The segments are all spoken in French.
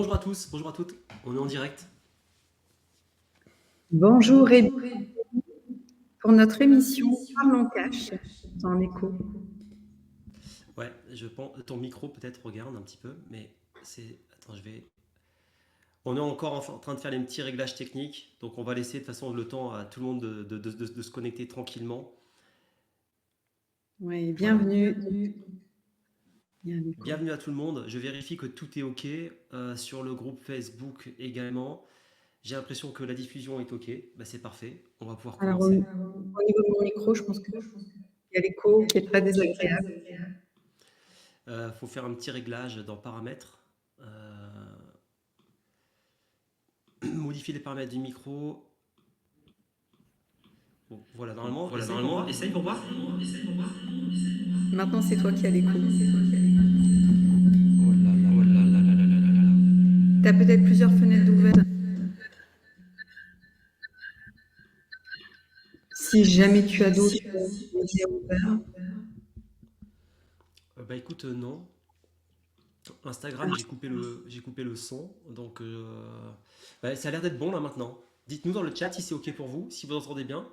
Bonjour à tous, bonjour à toutes, on est en direct. Bonjour et pour notre émission Parlons Cash dans l'écho. Ouais, je pense, ton micro peut-être regarde un petit peu, mais c'est... Attends, je vais... On est encore en train de faire les petits réglages techniques, donc on va laisser de toute façon le temps à tout le monde de se connecter tranquillement. Oui, Voilà. bienvenue. Il y a un écho. Bienvenue à tout le monde, je vérifie que tout est OK, sur le groupe Facebook également. J'ai l'impression que la diffusion est OK, bah, c'est parfait, on va pouvoir Alors, commencer. au niveau de mon micro, je pense qu'il y a l'écho qui est très désagréable. Faut faire un petit réglage dans paramètres. Modifier les paramètres du micro. Bon, voilà, normalement, essaye pour voir. Maintenant, c'est toi qui as l'écho. Oh là là là là là là là là là. Tu as peut-être plusieurs fenêtres ouvertes. Si jamais tu as d'autres médias ouverts. Bah écoute, non. Instagram, j'ai coupé le son, donc bah, ça a l'air d'être bon là maintenant. Dites-nous dans le chat si c'est ok pour vous, si vous entendez bien.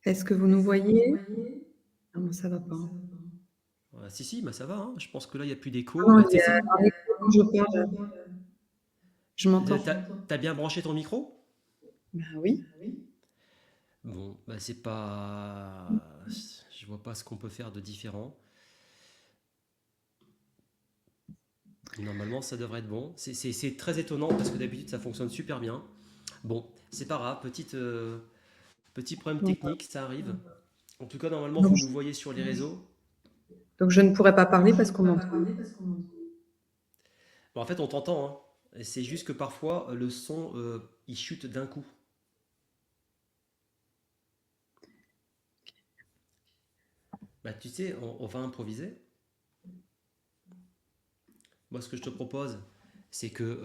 Est-ce que vous nous voyez? Non, ça va pas. Si, si, bah ça va, hein. Je pense que là il n'y a plus Ah d'écho. non, Bah, il y a un écho quand je parle. Je m'entends. t'as bien branché ton micro? Ben oui. Bon, bah c'est pas. Je vois pas ce qu'on peut faire de différent. Normalement, ça devrait être bon. C'est très étonnant parce que d'habitude ça fonctionne super bien. Bon, c'est pas grave, petit problème Donc, technique, ça arrive. En tout cas, normalement, donc vous je nous voyez sur les réseaux. donc je ne pourrais pas parler parce qu'on m'entend. Bon, en fait, on t'entend, hein. Et c'est juste que parfois, le son, il chute d'un coup. Bah, tu sais, on va improviser. Moi, ce que je te propose, c'est que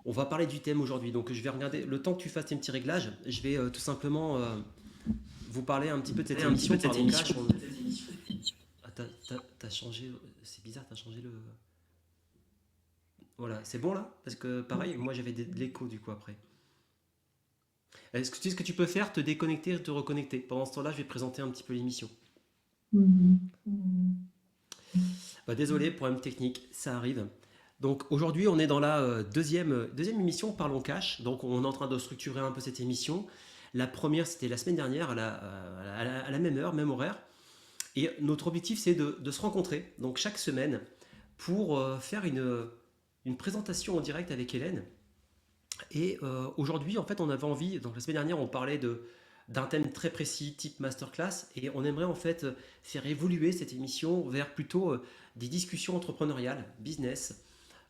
on va parler du thème aujourd'hui. Donc, je vais regarder. Le temps que tu fasses tes petits réglages, je vais tout simplement vous parler un petit peu de cette émission. Pardon, Cash. Ah, t'as changé. C'est bizarre, t'as changé le. Voilà, c'est bon là? Parce que pareil, moi j'avais de l'écho du coup après. Est-ce que tu sais ce que tu peux faire? Te déconnecter et te reconnecter. Pendant ce temps-là, je vais présenter un petit peu l'émission. Mhm. Bah, désolé, problème technique, ça arrive. Donc aujourd'hui, on est dans la deuxième émission Parlons Cash. Donc on est en train de structurer un peu cette émission. La première, c'était la semaine dernière, à la même heure, même horaire. Et notre objectif, c'est de se rencontrer, donc chaque semaine, pour faire une présentation en direct avec Hélène. Et aujourd'hui, en fait, on avait envie, donc la semaine dernière, on parlait d'un thème très précis, type masterclass, et on aimerait en fait faire évoluer cette émission vers plutôt des discussions entrepreneuriales, business,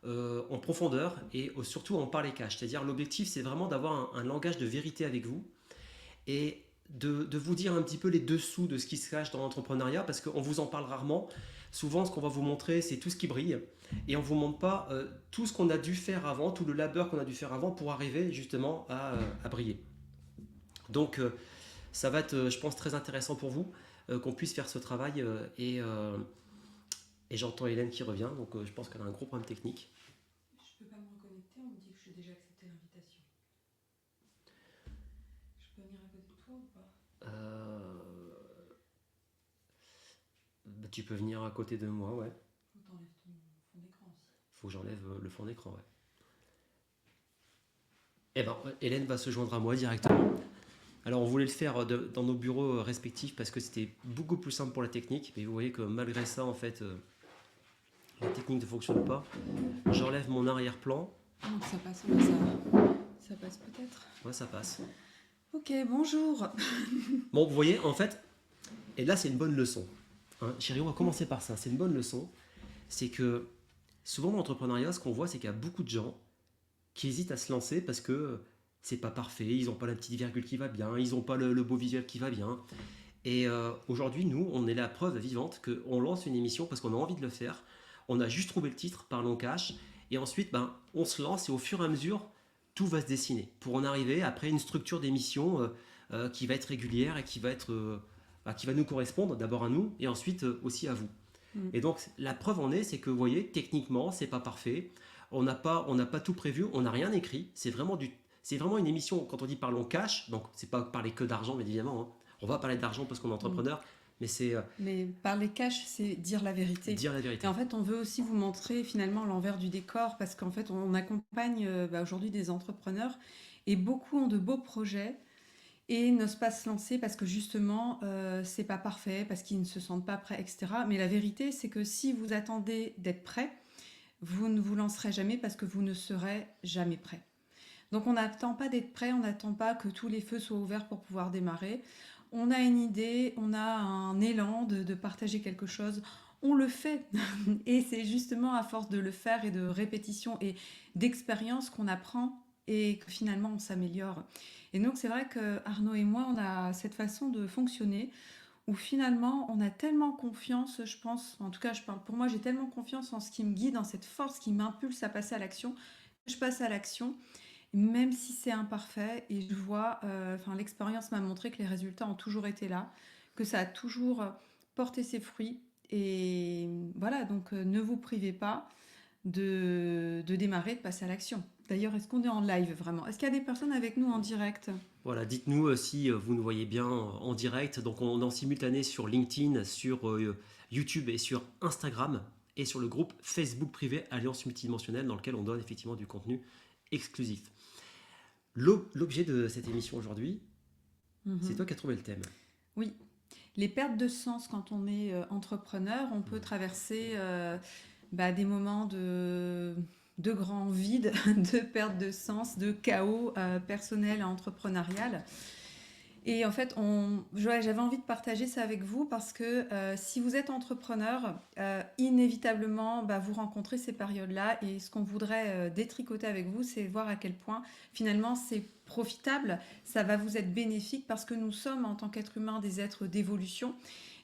en profondeur et surtout en parler cash. C'est-à-dire l'objectif, c'est vraiment d'avoir un langage de vérité avec vous et de vous dire un petit peu les dessous de ce qui se cache dans l'entrepreneuriat, parce qu'on vous en parle rarement. Souvent, ce qu'on va vous montrer, c'est tout ce qui brille, et on ne vous montre pas tout ce qu'on a dû faire avant, tout le labeur qu'on a dû faire avant pour arriver justement à briller. Donc, ça va être, je pense, très intéressant pour vous qu'on puisse faire ce travail. Et j'entends Hélène qui revient, donc je pense qu'elle a un gros problème technique. Je peux pas me reconnecter, on me dit que j'ai déjà accepté l'invitation. Je peux venir à côté de toi ou pas? Bah, tu peux venir à côté de moi, ouais. Faut que t'enlèves ton fond d'écran aussi. Faut que j'enlève le fond d'écran, ouais. Eh ben, Hélène va se joindre à moi directement. Alors, on voulait le faire dans nos bureaux respectifs parce que c'était beaucoup plus simple pour la technique. Mais vous voyez que malgré ça, en fait, la technique ne fonctionne pas. J'enlève mon arrière-plan. Donc ça passe, ça passe peut-être. Ouais, ça passe. Ok, bonjour. Bon, vous voyez, en fait, et là, c'est une bonne leçon. Hein, chérie, on va commencer par ça. C'est une bonne leçon. C'est que souvent dans l'entrepreneuriat, ce qu'on voit, c'est qu'il y a beaucoup de gens qui hésitent à se lancer parce que c'est pas parfait, ils n'ont pas la petite virgule qui va bien, ils n'ont pas le beau visuel qui va bien. Et aujourd'hui, nous, on est la preuve vivante qu'on lance une émission parce qu'on a envie de le faire. On a juste trouvé le titre, Parlons Cash. Et ensuite, ben, on se lance et au fur et à mesure, tout va se dessiner pour en arriver après une structure d'émission qui va être régulière et qui va nous correspondre d'abord à nous et ensuite aussi à vous. Mm. Et donc, la preuve en est, c'est que vous voyez, techniquement, c'est pas parfait. On n'a pas tout prévu, on n'a rien écrit. C'est vraiment une émission, quand on dit parlons cash, donc c'est pas parler que d'argent, mais évidemment, hein. On va parler d'argent parce qu'on est entrepreneur, mais c'est Mais parler cash, c'est dire la vérité. dire la Et vérité. en fait, on veut aussi vous montrer finalement l'envers du décor parce qu'en fait, on accompagne aujourd'hui des entrepreneurs et beaucoup ont de beaux projets et n'osent pas se lancer parce que justement, c'est pas parfait, parce qu'ils ne se sentent pas prêts, etc. Mais la vérité, c'est que si vous attendez d'être prêt, vous ne vous lancerez jamais parce que vous ne serez jamais prêt. Donc on n'attend pas d'être prêt, on n'attend pas que tous les feux soient ouverts pour pouvoir démarrer. On a une idée, on a un élan de partager quelque chose, on le fait. Et c'est justement à force de le faire et de répétition et d'expérience qu'on apprend et que finalement on s'améliore. Et donc c'est vrai que Arnaud et moi, on a cette façon de fonctionner où finalement on a tellement confiance, je pense, en tout cas je parle pour moi, j'ai tellement confiance en ce qui me guide, en cette force qui m'impulse à passer à l'action, que je passe à l'action même si c'est imparfait, et je vois, enfin l'expérience m'a montré que les résultats ont toujours été là, que ça a toujours porté ses fruits. Et voilà, donc ne vous privez pas de démarrer, de passer à l'action. D'ailleurs, est-ce qu'on est en live vraiment? Est-ce qu'il y a des personnes avec nous en direct? Voilà, dites-nous si vous nous voyez bien en direct. Donc, on est en simultané sur LinkedIn, sur YouTube et sur Instagram et sur le groupe Facebook privé Alliance Multidimensionnelle dans lequel on donne effectivement du contenu exclusif. L'objet de cette émission aujourd'hui, c'est toi qui as trouvé le thème. Oui, les pertes de sens quand on est entrepreneur, on peut traverser des moments de grand vide, de perte de sens, de chaos personnel et entrepreneurial. Et en fait, j'avais envie de partager ça avec vous parce que si vous êtes entrepreneur, inévitablement, vous rencontrez ces périodes-là. Et ce qu'on voudrait détricoter avec vous, c'est voir à quel point finalement c'est profitable, ça va vous être bénéfique parce que nous sommes en tant qu'êtres humains des êtres d'évolution.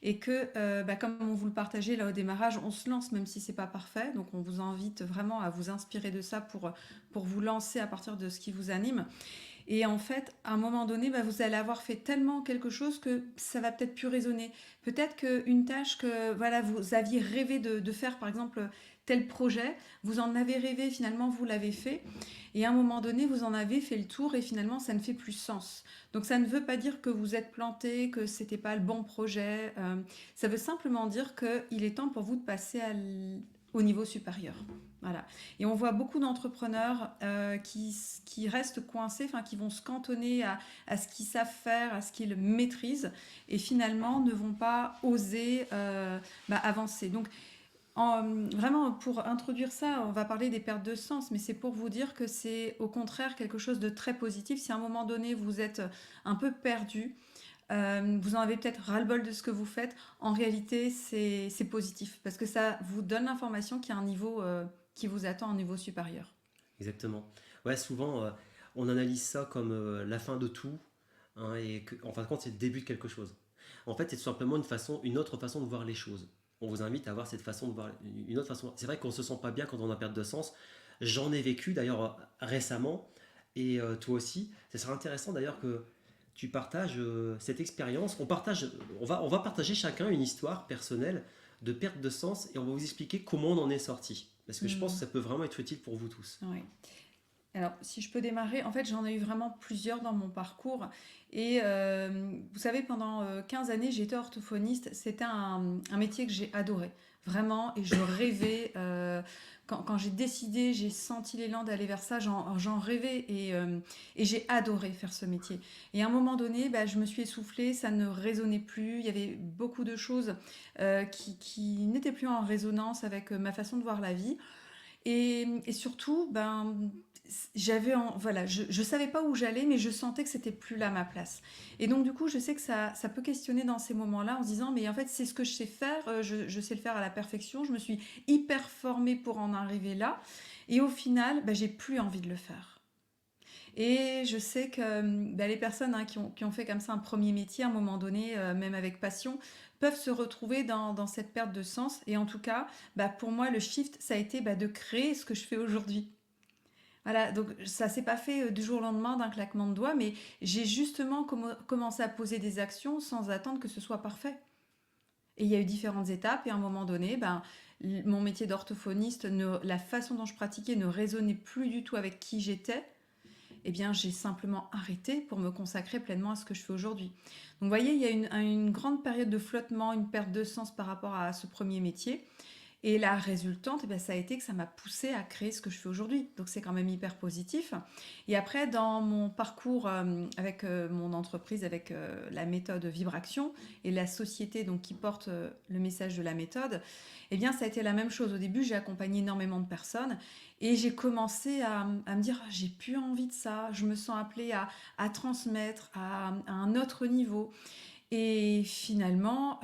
Et que, comme on vous le partageait là au démarrage, on se lance même si c'est pas parfait. Donc on vous invite vraiment à vous inspirer de ça pour vous lancer à partir de ce qui vous anime. Et en fait, à un moment donné, vous allez avoir fait tellement quelque chose que ça va peut-être plus résonner. Peut-être qu'une tâche que vous aviez rêvé de faire, par exemple, tel projet, vous en avez rêvé, finalement, vous l'avez fait. Et à un moment donné, vous en avez fait le tour et finalement, ça ne fait plus sens. Donc, ça ne veut pas dire que vous êtes planté, que c'était pas le bon projet. Ça veut simplement dire qu'il est temps pour vous de passer au niveau supérieur. Voilà. Et on voit beaucoup d'entrepreneurs qui restent coincés, qui vont se cantonner à ce qu'ils savent faire, à ce qu'ils maîtrisent, et finalement ne vont pas oser avancer. Donc, vraiment, pour introduire ça, on va parler des pertes de sens, mais c'est pour vous dire que c'est au contraire quelque chose de très positif. Si à un moment donné, vous êtes un peu perdu, vous en avez peut-être ras-le-bol de ce que vous faites, en réalité, c'est positif, parce que ça vous donne l'information qu'il y a un niveau qui vous attend, un niveau supérieur. Exactement. Ouais, souvent, on analyse ça comme la fin de tout, hein, et en fin de compte, c'est le début de quelque chose. En fait, c'est tout simplement une autre façon de voir les choses. On vous invite à avoir cette façon de voir, une autre façon. C'est vrai qu'on se sent pas bien quand on a perte de sens. J'en ai vécu d'ailleurs récemment, et toi aussi. Ce serait intéressant d'ailleurs que tu partages cette expérience. On va partager chacun une histoire personnelle de perte de sens, et on va vous expliquer comment on en est sorti. Parce que je pense que ça peut vraiment être utile pour vous tous. Oui. Alors, si je peux démarrer, en fait, j'en ai eu vraiment plusieurs dans mon parcours. Et vous savez, pendant 15 années, j'étais orthophoniste. C'était un métier que j'ai adoré, vraiment. Et je rêvais, quand j'ai décidé, j'ai senti l'élan d'aller vers ça, j'en rêvais. Et j'ai adoré faire ce métier. Et à un moment donné, je me suis essoufflée, ça ne résonnait plus. Il y avait beaucoup de choses qui n'étaient plus en résonance avec ma façon de voir la vie. Et surtout, je savais pas où j'allais, mais je sentais que c'était plus là ma place. Et donc du coup, je sais que ça peut questionner dans ces moments-là en se disant, mais en fait, c'est ce que je sais faire, je sais le faire à la perfection, je me suis hyper formée pour en arriver là, et au final, j'ai plus envie de le faire. Et je sais que les personnes qui ont fait comme ça un premier métier, à un moment donné, même avec passion, peuvent se retrouver dans cette perte de sens. Et en tout cas, pour moi, le shift, ça a été de créer ce que je fais aujourd'hui. Voilà, donc ça s'est pas fait du jour au lendemain d'un claquement de doigts, mais j'ai justement commencé à poser des actions sans attendre que ce soit parfait. Et il y a eu différentes étapes. Et à un moment donné, mon métier d'orthophoniste, la façon dont je pratiquais ne résonnait plus du tout avec qui j'étais. Eh bien, j'ai simplement arrêté pour me consacrer pleinement à ce que je fais aujourd'hui. Donc, vous voyez, il y a une grande période de flottement, une perte de sens par rapport à ce premier métier. Et la résultante, ça a été que ça m'a poussée à créer ce que je fais aujourd'hui. Donc c'est quand même hyper positif. Et après, dans mon parcours avec mon entreprise, avec la méthode Vibraction et la société donc, qui porte le message de la méthode, eh bien ça a été la même chose. Au début, j'ai accompagné énormément de personnes et j'ai commencé à me dire, j'ai plus envie de ça, je me sens appelée à transmettre à un autre niveau. Et finalement,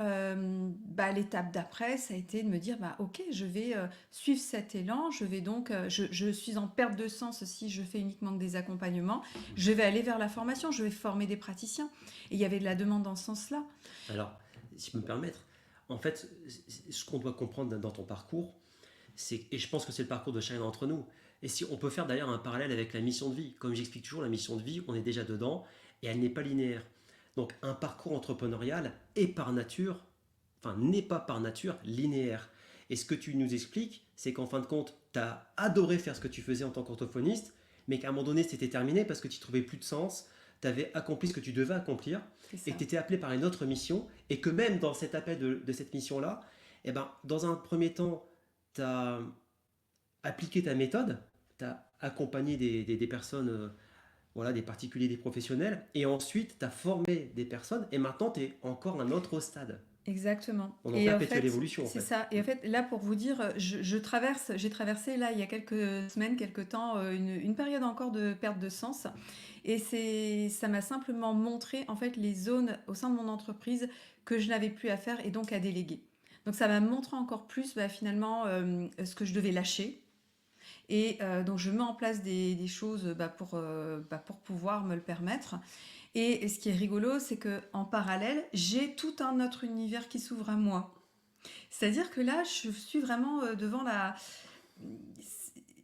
l'étape d'après, ça a été de me dire, ok, je vais suivre cet élan, je vais donc, je suis en perte de sens si je fais uniquement que des accompagnements, je vais aller vers la formation, je vais former des praticiens. Et il y avait de la demande dans ce sens-là. Alors, si je peux me permettre, en fait, ce qu'on doit comprendre dans ton parcours, et je pense que c'est le parcours de chacun d'entre nous, et si on peut faire d'ailleurs un parallèle avec la mission de vie. Comme j'explique toujours, la mission de vie, on est déjà dedans, et elle n'est pas linéaire. Donc un parcours entrepreneurial est par nature, n'est pas par nature linéaire. Et ce que tu nous expliques, c'est qu'en fin de compte, tu as adoré faire ce que tu faisais en tant qu'orthophoniste, mais qu'à un moment donné, c'était terminé parce que tu ne trouvais plus de sens, tu avais accompli ce que tu devais accomplir, et que tu étais appelé par une autre mission, et que même dans cet appel de cette mission-là, dans un premier temps, tu as appliqué ta méthode, tu as accompagné des personnes... des particuliers, des professionnels, et ensuite tu as formé des personnes, et maintenant tu es encore à un autre stade. Exactement. On en perpétue l'évolution. C'est ça. Et en fait, là, pour vous dire, j'ai traversé, là, il y a quelques semaines, quelques temps, une période encore de perte de sens. Et ça m'a simplement montré, en fait, les zones au sein de mon entreprise que je n'avais plus à faire et donc à déléguer. Donc, ça m'a montré encore plus, finalement, ce que je devais lâcher. Et donc, je mets en place des choses pour pouvoir me le permettre. Et ce qui est rigolo, c'est qu'en parallèle, j'ai tout un autre univers qui s'ouvre à moi. C'est-à-dire que là, je suis vraiment devant la...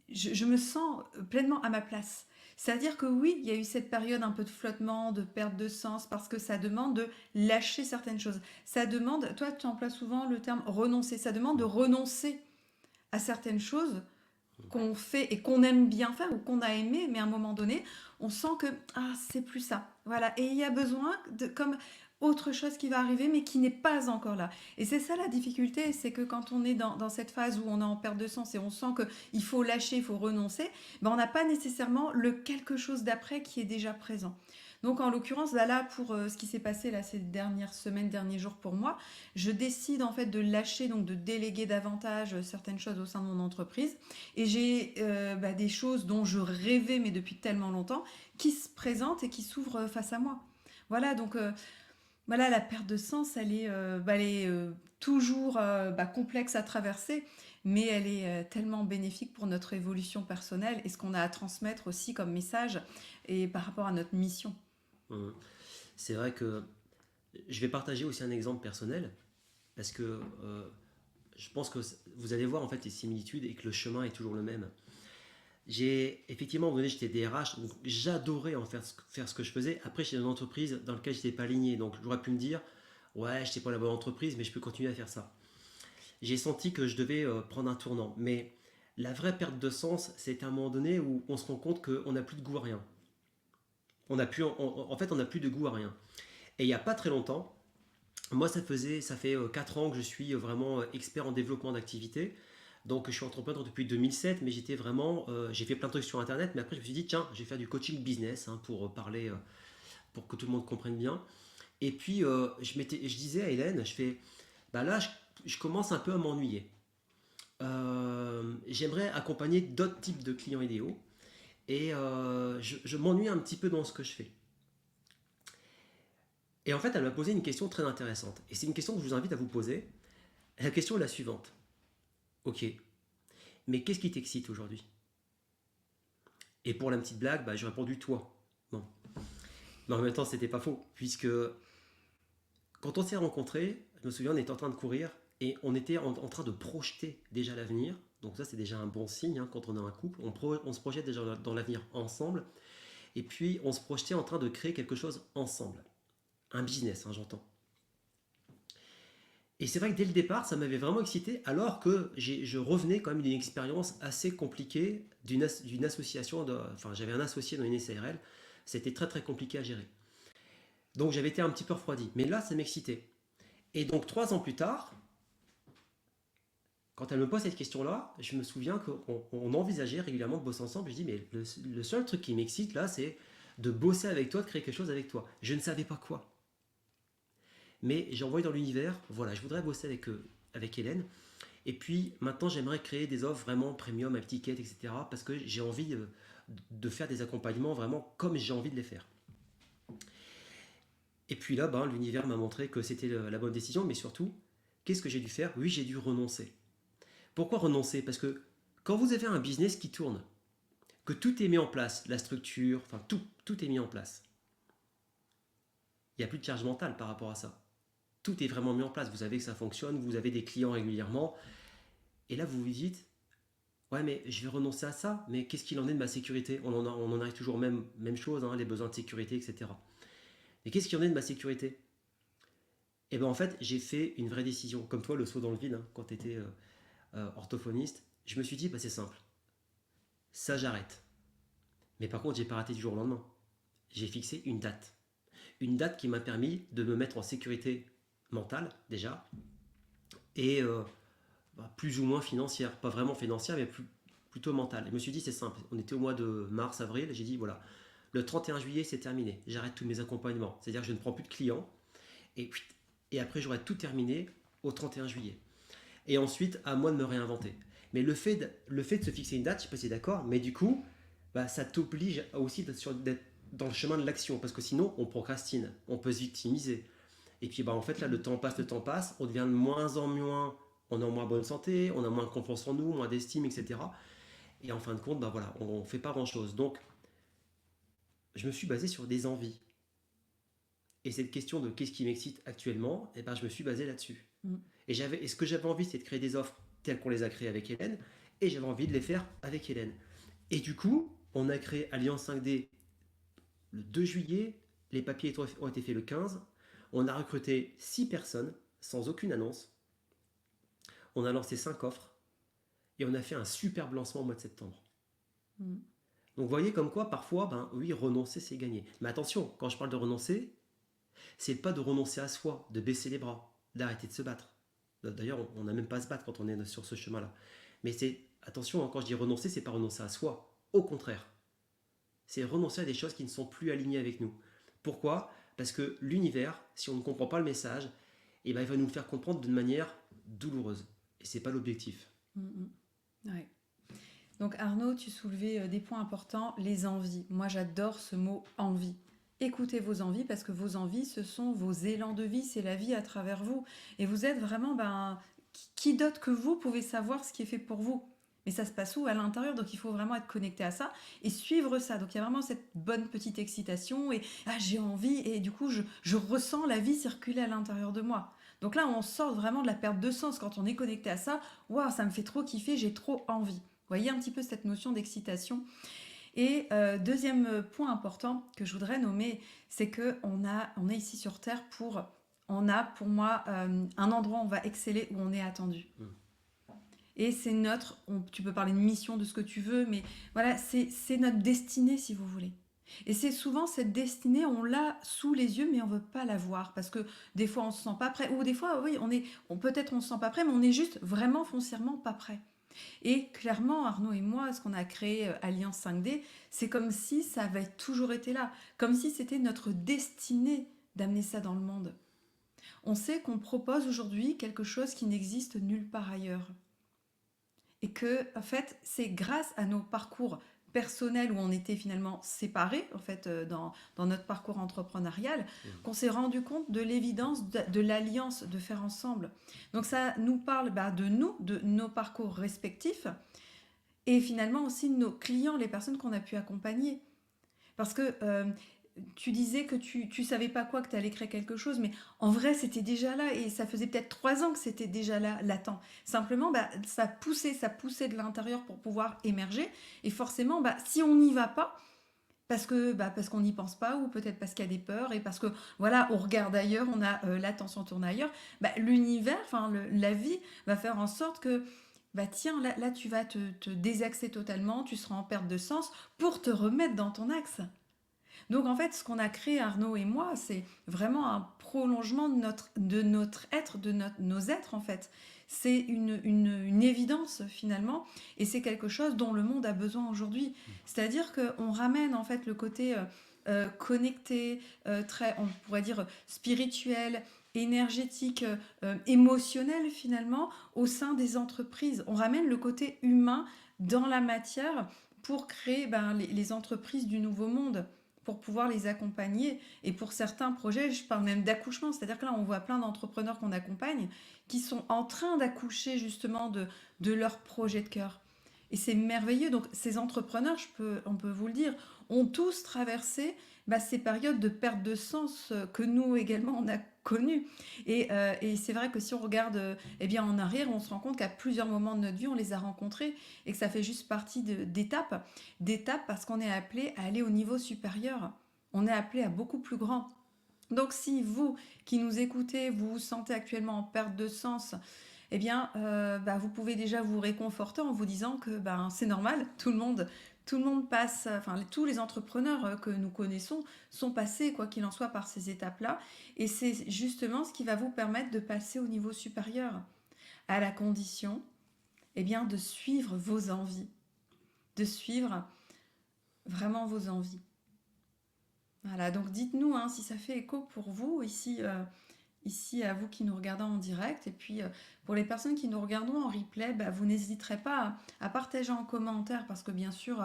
Je me sens pleinement à ma place. C'est-à-dire que oui, il y a eu cette période un peu de flottement, de perte de sens, parce que ça demande de lâcher certaines choses. Ça demande, toi tu emploies souvent le terme renoncer, ça demande de renoncer à certaines choses qu'on fait et qu'on aime bien faire ou qu'on a aimé, mais à un moment donné, on sent que c'est plus ça. Voilà. Et il y a besoin de comme autre chose qui va arriver, mais qui n'est pas encore là. Et c'est ça la difficulté, c'est que quand on est dans cette phase où on est en perte de sens et on sent qu'il faut lâcher, il faut renoncer, on n'a pas nécessairement le quelque chose d'après qui est déjà présent. Donc en l'occurrence, là pour ce qui s'est passé là, ces dernières semaines, derniers jours pour moi, je décide en fait de lâcher, donc de déléguer davantage certaines choses au sein de mon entreprise. Et j'ai des choses dont je rêvais mais depuis tellement longtemps qui se présentent et qui s'ouvrent face à moi. Voilà, donc la perte de sens, elle est toujours complexe à traverser, mais elle est tellement bénéfique pour notre évolution personnelle et ce qu'on a à transmettre aussi comme message et par rapport à notre mission. C'est vrai que je vais partager aussi un exemple personnel parce que je pense que vous allez voir en fait les similitudes et que le chemin est toujours le même. J'ai effectivement, à un moment donné, j'étais DRH, donc j'adorais en faire ce que je faisais. Après, j'étais dans une entreprise dans laquelle je n'étais pas aligné, donc j'aurais pu me dire ouais, je n'étais pas la bonne entreprise, mais je peux continuer à faire ça. J'ai senti que je devais prendre un tournant, mais la vraie perte de sens, c'est à un moment donné où on se rend compte qu'on n'a plus de goût à rien. En fait, on n'a plus de goût à rien. Et il n'y a pas très longtemps, moi, ça fait 4 ans que je suis vraiment expert en développement d'activité. Donc, je suis entrepreneur depuis 2007, mais j'étais vraiment... j'ai fait plein de trucs sur Internet, mais après, je me suis dit, tiens, je vais faire du coaching business pour parler, pour que tout le monde comprenne bien. Et puis, je disais à Hélène, là, je commence un peu à m'ennuyer. J'aimerais accompagner d'autres types de clients idéaux. Et je m'ennuie un petit peu dans ce que je fais. Et en fait, elle m'a posé une question très intéressante. Et c'est une question que je vous invite à vous poser. La question est la suivante. Ok, mais qu'est-ce qui t'excite aujourd'hui? Et pour la petite blague, j'ai répondu toi. Bon. Mais en même temps, c'était pas faux, puisque quand on s'est rencontrés, je me souviens, on était en train de courir et on était en train de projeter déjà l'avenir. Donc ça, c'est déjà un bon signe quand on est un couple. On se projette déjà dans l'avenir ensemble. Et puis, on se projetait en train de créer quelque chose ensemble. Un business, j'entends. Et c'est vrai que dès le départ, ça m'avait vraiment excité, alors que je revenais quand même d'une expérience assez compliquée d'une association. Enfin, j'avais un associé dans une SARL, c'était très très compliqué à gérer. Donc j'avais été un petit peu refroidi. Mais là, ça m'excitait. Et donc 3 ans plus tard, quand elle me pose cette question-là, je me souviens qu'on envisageait régulièrement de bosser ensemble. Je dis, mais le seul truc qui m'excite là, c'est de bosser avec toi, de créer quelque chose avec toi. Je ne savais pas quoi. Mais j'ai envoyé dans l'univers, voilà, je voudrais bosser avec Hélène. Et puis maintenant, j'aimerais créer des offres vraiment premium, à ticket, etc. Parce que j'ai envie de faire des accompagnements vraiment comme j'ai envie de les faire. Et puis là, ben, l'univers m'a montré que c'était la bonne décision, mais surtout, qu'est-ce que j'ai dû faire? Oui, j'ai dû renoncer. Pourquoi renoncer? Parce que quand vous avez un business qui tourne, que tout est mis en place, la structure, enfin tout est mis en place, il n'y a plus de charge mentale par rapport à ça. Tout est vraiment mis en place. Vous savez que ça fonctionne, vous avez des clients régulièrement. Et là, vous vous dites, ouais, mais je vais renoncer à ça, mais qu'est-ce qu'il en est de ma sécurité? On en arrive toujours même chose, hein, les besoins de sécurité, etc. Mais qu'est-ce qu'il en est de ma sécurité? Et bien en fait, j'ai fait une vraie décision. Comme toi, le saut dans le vide, hein, quand tu étais orthophoniste, je me suis dit, bah, c'est simple. Ça, j'arrête. Mais par contre, j'ai pas arrêté du jour au lendemain. J'ai fixé une date. Une date qui m'a permis de me mettre en sécurité mentale, déjà, et plus ou moins financière. Pas vraiment financière, mais plutôt mentale. Et je me suis dit, c'est simple. On était au mois de mars, avril. J'ai dit, voilà, le 31 juillet, c'est terminé. J'arrête tous mes accompagnements. C'est-à-dire que je ne prends plus de clients. Et après, j'aurai tout terminé au 31 juillet. Et ensuite, à moi de me réinventer. Mais le fait de se fixer une date, je ne sais pas si c'est d'accord, mais du coup, bah, ça t'oblige aussi d'être dans le chemin de l'action. Parce que sinon, on procrastine, on peut se victimiser. Et puis, bah, en fait, là, le temps passe, on devient de moins en moins, on est en moins bonne santé, on a moins de confiance en nous, moins d'estime, etc. Et en fin de compte, bah, voilà, on ne fait pas grand-chose. Donc, je me suis basé sur des envies. Et cette question de qu'est-ce qui m'excite actuellement, eh ben, je me suis basé là-dessus. Mm. Et ce que j'avais envie, c'est de créer des offres telles qu'on les a créées avec Hélène, et j'avais envie de les faire avec Hélène. Et du coup, on a créé Alliance 5D le 2 juillet, les papiers ont été faits le 15, on a recruté 6 personnes sans aucune annonce, on a lancé 5 offres, et on a fait un superbe lancement au mois de septembre. Mm. Donc vous voyez comme quoi, parfois, ben oui, renoncer, c'est gagner. Mais attention, quand je parle de renoncer, c'est pas de renoncer à soi, de baisser les bras, d'arrêter de se battre. D'ailleurs, on n'a même pas à se battre quand on est sur ce chemin-là. Mais c'est, attention, hein, quand je dis renoncer, c'est pas renoncer à soi. Au contraire, c'est renoncer à des choses qui ne sont plus alignées avec nous. Pourquoi? Parce que l'univers, si on ne comprend pas le message, eh ben, il va nous le faire comprendre d'une manière douloureuse. Et c'est pas l'objectif. Ouais. Donc Arnaud, tu soulevais des points importants, les envies. Moi, j'adore ce mot envie. Écoutez vos envies parce que vos envies, ce sont vos élans de vie, c'est la vie à travers vous. Et vous êtes vraiment, qui d'autre que vous pouvez savoir ce qui est fait pour vous? Mais ça se passe où? À l'intérieur, donc il faut vraiment être connecté à ça et suivre ça. Donc il y a vraiment cette bonne petite excitation et j'ai envie et du coup je ressens la vie circuler à l'intérieur de moi. Donc là on sort vraiment de la perte de sens quand on est connecté à ça. Waouh, ça me fait trop kiffer, j'ai trop envie. Vous voyez un petit peu cette notion d'excitation. Et deuxième point important que je voudrais nommer, c'est qu'on est ici sur Terre on a pour moi un endroit où on va exceller, où on est attendu. Et c'est tu peux parler de mission, de ce que tu veux, mais voilà, c'est notre destinée, si vous voulez. Et c'est souvent cette destinée, on l'a sous les yeux, mais on ne veut pas la voir, parce que des fois on ne se sent pas prêt, ou des fois, oui, peut-être on ne se sent pas prêt, mais on est juste vraiment foncièrement pas prêt. Et clairement, Arnaud et moi, ce qu'on a créé Alliance 5D, c'est comme si ça avait toujours été là, comme si c'était notre destinée d'amener ça dans le monde. On sait qu'on propose aujourd'hui quelque chose qui n'existe nulle part ailleurs. Et que, en fait, c'est grâce à nos parcours personnels où on était finalement séparés, en fait, dans notre parcours entrepreneurial, qu'on s'est rendu compte de l'évidence de l'alliance, de faire ensemble. Donc ça nous parle de nous, de nos parcours respectifs, et finalement aussi de nos clients, les personnes qu'on a pu accompagner. Parce que tu disais que tu savais pas quoi, que tu allais créer quelque chose, mais en vrai, c'était déjà là, et ça faisait peut-être 3 ans que c'était déjà là, latent. Simplement, ça poussait de l'intérieur pour pouvoir émerger, et forcément, si on n'y va pas, parce qu'on n'y pense pas, ou peut-être parce qu'il y a des peurs, et parce que voilà, on regarde ailleurs, on a l'attention tournée ailleurs. L'univers, enfin la vie va faire en sorte que tiens, là tu vas te désaxer totalement, tu seras en perte de sens pour te remettre dans ton axe. Donc en fait, ce qu'on a créé, Arnaud et moi, c'est vraiment un prolongement de notre être, nos êtres en fait. C'est une évidence finalement, et c'est quelque chose dont le monde a besoin aujourd'hui. C'est-à-dire qu'on ramène en fait le côté connecté, très, on pourrait dire spirituel, énergétique, émotionnel finalement, au sein des entreprises. On ramène le côté humain dans la matière pour créer les entreprises du nouveau monde, pour pouvoir les accompagner. Et pour certains projets, je parle même d'accouchement, c'est-à-dire que là, on voit plein d'entrepreneurs qu'on accompagne qui sont en train d'accoucher justement de leur projet de cœur. Et c'est merveilleux. Donc ces entrepreneurs, on peut vous le dire, ont tous traversé ces périodes de perte de sens que nous également on a connues. Et c'est vrai que si on regarde en arrière, on se rend compte qu'à plusieurs moments de notre vie, on les a rencontrés, et que ça fait juste partie d'étapes parce qu'on est appelé à aller au niveau supérieur. On est appelé à beaucoup plus grand. Donc si vous qui nous écoutez, vous vous sentez actuellement en perte de sens, vous pouvez déjà vous réconforter en vous disant que c'est normal, tout le monde passe, enfin tous les entrepreneurs que nous connaissons sont passés, quoi qu'il en soit, par ces étapes-là, et c'est justement ce qui va vous permettre de passer au niveau supérieur, à la condition de suivre vos envies, de suivre vraiment vos envies. Voilà, donc dites-nous si ça fait écho pour vous ici à vous qui nous regardez en direct. Et puis pour les personnes qui nous regardent en replay, vous n'hésiterez pas à partager en commentaire, parce que bien sûr,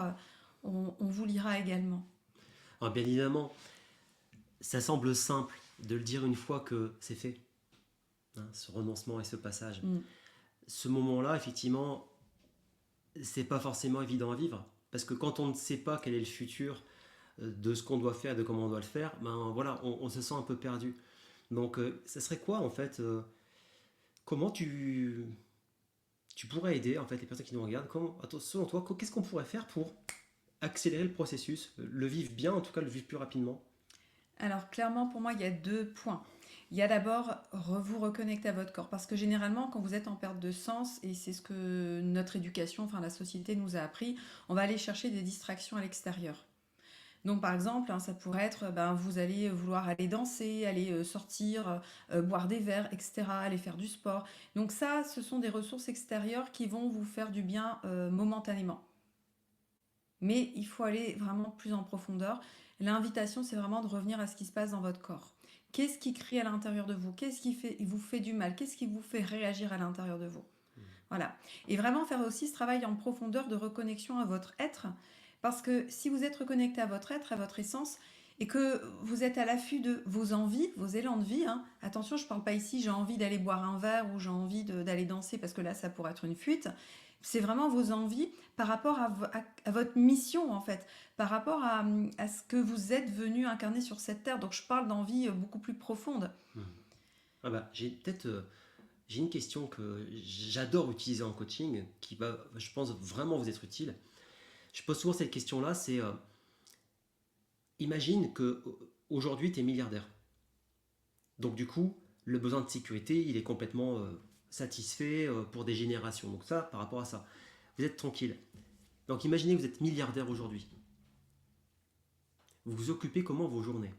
on vous lira également. Alors, bien évidemment, ça semble simple de le dire une fois que c'est fait, ce renoncement et ce passage. Ce moment-là, effectivement, c'est pas forcément évident à vivre, parce que quand on ne sait pas quel est le futur de ce qu'on doit faire, de comment on doit le faire, on se sent un peu perdu. Donc, ça serait quoi en fait comment tu pourrais aider en fait les personnes qui nous regardent? Selon toi, qu'est-ce qu'on pourrait faire pour accélérer le processus, le vivre bien, en tout cas le vivre plus rapidement? Alors clairement, pour moi, il y a 2 points. Il y a d'abord vous reconnecter à votre corps, parce que généralement, quand vous êtes en perte de sens, et c'est ce que notre éducation, enfin la société nous a appris, on va aller chercher des distractions à l'extérieur. Donc par exemple, ça pourrait être, vous allez vouloir aller danser, aller sortir, boire des verres, etc., aller faire du sport. Donc ça, ce sont des ressources extérieures qui vont vous faire du bien momentanément. Mais il faut aller vraiment plus en profondeur. L'invitation, c'est vraiment de revenir à ce qui se passe dans votre corps. Qu'est-ce qui crie à l'intérieur de vous? Qu'est-ce qui vous fait du mal? Qu'est-ce qui vous fait réagir à l'intérieur de vous? Voilà. Et vraiment faire aussi ce travail en profondeur de reconnexion à votre être. Parce que si vous êtes reconnecté à votre être, à votre essence, et que vous êtes à l'affût de vos envies, vos élans de vie, attention, je ne parle pas ici, j'ai envie d'aller boire un verre, ou j'ai envie d'aller danser, parce que là, ça pourrait être une fuite. C'est vraiment vos envies par rapport à votre mission, en fait, par rapport à ce que vous êtes venu incarner sur cette terre. Donc, je parle d'envies beaucoup plus profondes. J'ai une question que j'adore utiliser en coaching, qui va, je pense, vraiment vous être utile. Je pose souvent cette question-là, c'est imagine qu'aujourd'hui, tu es milliardaire. Donc du coup, le besoin de sécurité, il est complètement satisfait pour des générations. Donc ça, par rapport à ça, vous êtes tranquille. Donc imaginez que vous êtes milliardaire aujourd'hui. Vous vous occupez comment vos journées?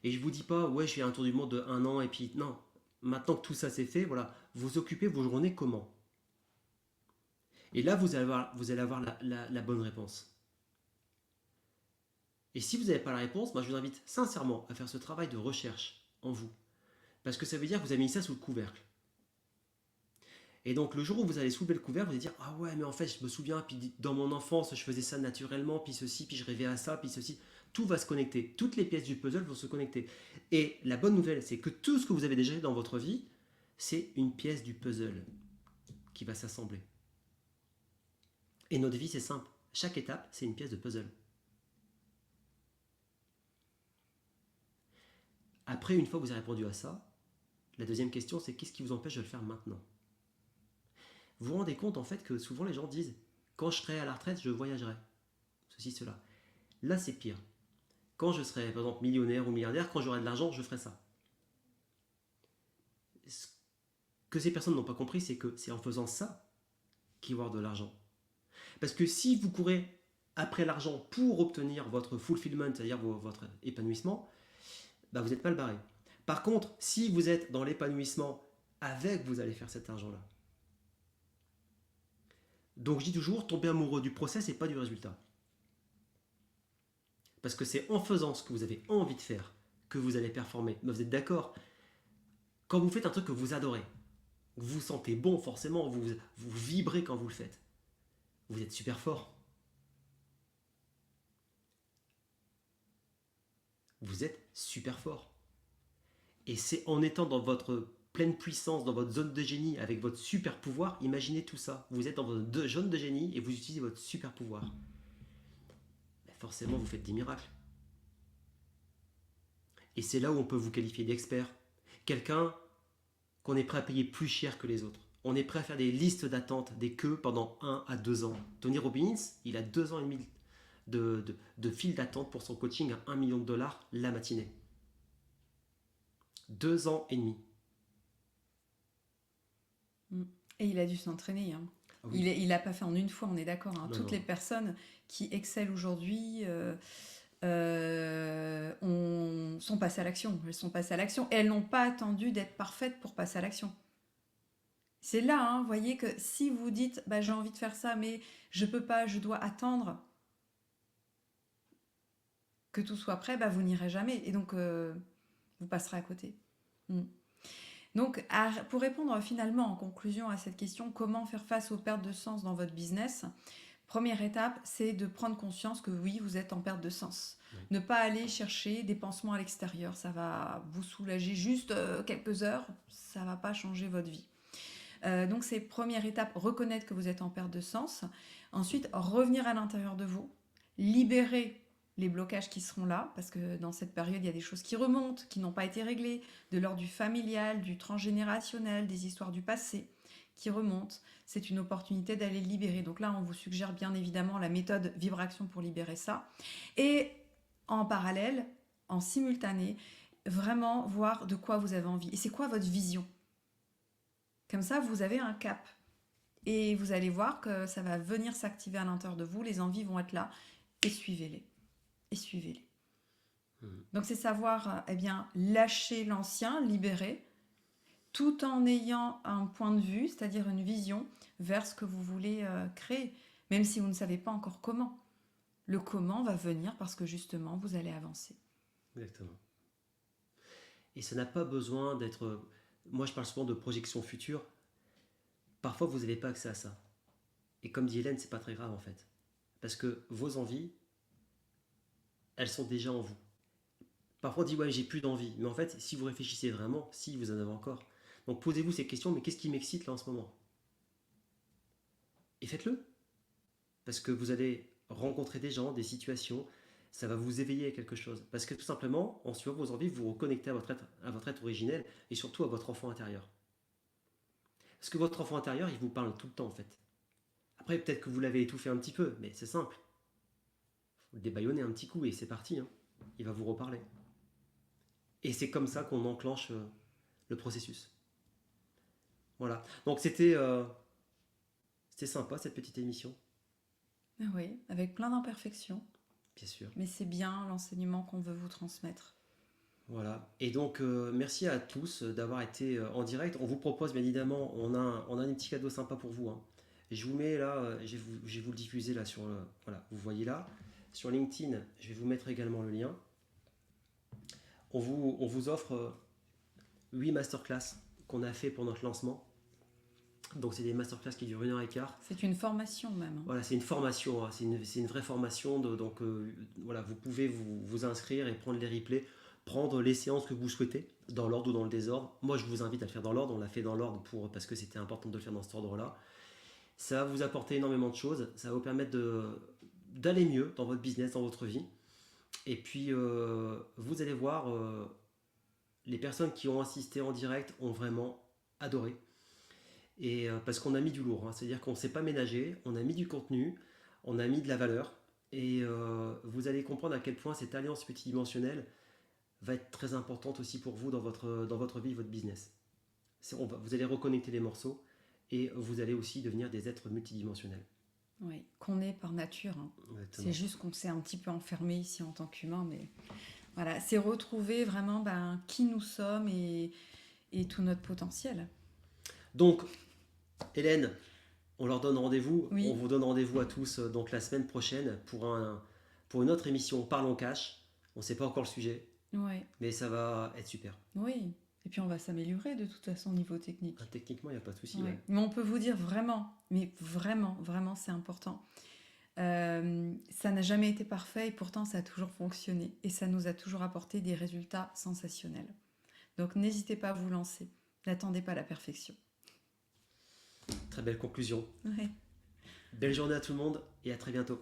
Et je vous dis pas, ouais, je fais un tour du monde de 1 an, et puis non. Maintenant que tout ça c'est fait, voilà, vous occupez vos journées comment? Et là, vous allez avoir la bonne réponse. Et si vous n'avez pas la réponse, moi je vous invite sincèrement à faire ce travail de recherche en vous. Parce que ça veut dire que vous avez mis ça sous le couvercle. Et donc le jour où vous allez soulever le couvercle, vous allez dire « Ah ouais, mais en fait, je me souviens, puis dans mon enfance, je faisais ça naturellement, puis ceci, puis je rêvais à ça, puis ceci. » Tout va se connecter. Toutes les pièces du puzzle vont se connecter. Et la bonne nouvelle, c'est que tout ce que vous avez déjà dans votre vie, c'est une pièce du puzzle qui va s'assembler. Et notre vie, c'est simple. Chaque étape, c'est une pièce de puzzle. Après, une fois que vous avez répondu à ça, la deuxième question, c'est qu'est-ce qui vous empêche de le faire maintenant? Vous vous rendez compte en fait que souvent les gens disent « Quand je serai à la retraite, je voyagerai. » Ceci, cela. Là, c'est pire. Quand je serai, par exemple, millionnaire ou milliardaire, quand j'aurai de l'argent, je ferai ça. Ce que ces personnes n'ont pas compris, c'est que c'est en faisant ça qu'ils vont avoir de l'argent. Parce que si vous courez après l'argent pour obtenir votre fulfillment, c'est-à-dire votre épanouissement, bah vous êtes mal barré. Par contre, si vous êtes dans l'épanouissement avec, vous allez faire cet argent-là. Donc je dis toujours, tomber amoureux du process et pas du résultat. Parce que c'est en faisant ce que vous avez envie de faire que vous allez performer. Mais vous êtes d'accord? Quand vous faites un truc que vous adorez, vous vous sentez bon forcément, vous vibrez quand vous le faites. Vous êtes super fort. Vous êtes super fort. Et c'est en étant dans votre pleine puissance, dans votre zone de génie, avec votre super pouvoir, imaginez tout ça. Vous êtes dans votre zone de génie et vous utilisez votre super pouvoir. Mais forcément, vous faites des miracles. Et c'est là où on peut vous qualifier d'expert. Quelqu'un qu'on est prêt à payer plus cher que les autres. On est prêt à faire des listes d'attente, des queues pendant 1 à 2 ans. Tony Robbins, il a 2 ans et demi de file d'attente pour son coaching à $1 million la matinée. 2 ans et demi. Et il a dû s'entraîner. Hein. Ah oui. Il n'a pas fait en une fois, on est d'accord. Hein. Non, Toutes non. les personnes qui excellent aujourd'hui sont passées à l'action. Elles sont passées à l'action. Et elles n'ont pas attendu d'être parfaites pour passer à l'action. C'est là, hein, vous voyez que si vous dites bah, j'ai envie de faire ça, mais je peux pas, je dois attendre que tout soit prêt, bah, vous n'irez jamais. Et donc, vous passerez à côté. Donc, pour répondre finalement en conclusion à cette question, comment faire face aux pertes de sens dans votre business? Première étape, c'est de prendre conscience que oui, vous êtes en perte de sens. Oui. Ne pas aller chercher des pansements à l'extérieur, ça va vous soulager juste quelques heures, ça va pas changer votre vie. Donc c'est première étape, reconnaître que vous êtes en perte de sens. Ensuite, revenir à l'intérieur de vous, libérer les blocages qui seront là, parce que dans cette période, il y a des choses qui remontent, qui n'ont pas été réglées, de l'ordre du familial, du transgénérationnel, des histoires du passé qui remontent. C'est une opportunité d'aller le libérer. Donc là, on vous suggère bien évidemment la méthode Vibration pour libérer ça. Et en parallèle, en simultané, vraiment voir de quoi vous avez envie. Et c'est quoi votre vision? Comme ça, vous avez un cap. Et vous allez voir que ça va venir s'activer à l'intérieur de vous. Les envies vont être là. Et suivez-les. Et suivez-les. Donc c'est savoir lâcher l'ancien, libérer, tout en ayant un point de vue, c'est-à-dire une vision vers ce que vous voulez créer, même si vous ne savez pas encore comment. Le comment va venir parce que justement, vous allez avancer. Exactement. Et ça n'a pas besoin d'être... Moi, je parle souvent de projection future. Parfois, vous n'avez pas accès à ça. Et comme dit Hélène, c'est pas très grave en fait. Parce que vos envies, elles sont déjà en vous. Parfois, on dit, ouais, j'ai plus d'envie. Mais en fait, si vous réfléchissez vraiment, si vous en avez encore. Donc, posez-vous ces questions, mais qu'est-ce qui m'excite là en ce moment? Et faites-le. Parce que vous allez rencontrer des gens, des situations, ça va vous éveiller à quelque chose. Parce que tout simplement, en suivant vos envies, vous vous reconnectez à votre être originel et surtout à votre enfant intérieur. Parce que votre enfant intérieur, il vous parle tout le temps en fait. Après, peut-être que vous l'avez étouffé un petit peu, mais c'est simple. Vous le débaillonnez un petit coup et c'est parti. Hein. Il va vous reparler. Et c'est comme ça qu'on enclenche le processus. Voilà. Donc c'était sympa cette petite émission. Oui, avec plein d'imperfections. Bien sûr. Mais c'est bien l'enseignement qu'on veut vous transmettre. Voilà. Et donc, merci à tous d'avoir été en direct. On vous propose, bien évidemment, on a un petit cadeau sympa pour vous. Hein. Je vous mets là, je vais vous le diffuser là sur voilà, vous voyez là. Sur LinkedIn, je vais vous mettre également le lien. On vous offre 8 masterclass qu'on a fait pour notre lancement. Donc, c'est des masterclass qui durent 1h15. C'est une formation même. Voilà, c'est une formation, hein. C'est une vraie formation. Donc, voilà, vous pouvez vous inscrire et prendre les replays, prendre les séances que vous souhaitez, dans l'ordre ou dans le désordre. Moi, je vous invite à le faire dans l'ordre. On l'a fait dans l'ordre parce que c'était important de le faire dans cet ordre-là. Ça va vous apporter énormément de choses. Ça va vous permettre d'aller mieux dans votre business, dans votre vie. Et puis, vous allez voir, les personnes qui ont assisté en direct ont vraiment adoré. Et parce qu'on a mis du lourd, hein. C'est-à-dire qu'on ne s'est pas ménagé, on a mis du contenu, on a mis de la valeur. Et vous allez comprendre à quel point cette alliance multidimensionnelle va être très importante aussi pour vous dans votre vie, votre business. Vous allez reconnecter les morceaux et vous allez aussi devenir des êtres multidimensionnels. Oui, qu'on est par nature, hein. Exactement. C'est juste qu'on s'est un petit peu enfermé ici en tant qu'humain, mais voilà, c'est retrouver vraiment qui nous sommes et tout notre potentiel. Donc, Hélène, on leur donne rendez-vous. Oui. On vous donne rendez-vous à tous donc la semaine prochaine pour une autre émission Parlons Cash. On ne sait pas encore le sujet, Ouais, mais ça va être super. oui. Et puis on va s'améliorer de toute façon au niveau technique. Techniquement, il n'y a pas de souci. Ouais. Ouais. Mais on peut vous dire vraiment, mais vraiment, vraiment, c'est important. Ça n'a jamais été parfait et pourtant ça a toujours fonctionné et ça nous a toujours apporté des résultats sensationnels. Donc n'hésitez pas à vous lancer. N'attendez pas la perfection. Très belle conclusion. Ouais. Belle journée à tout le monde et à très bientôt.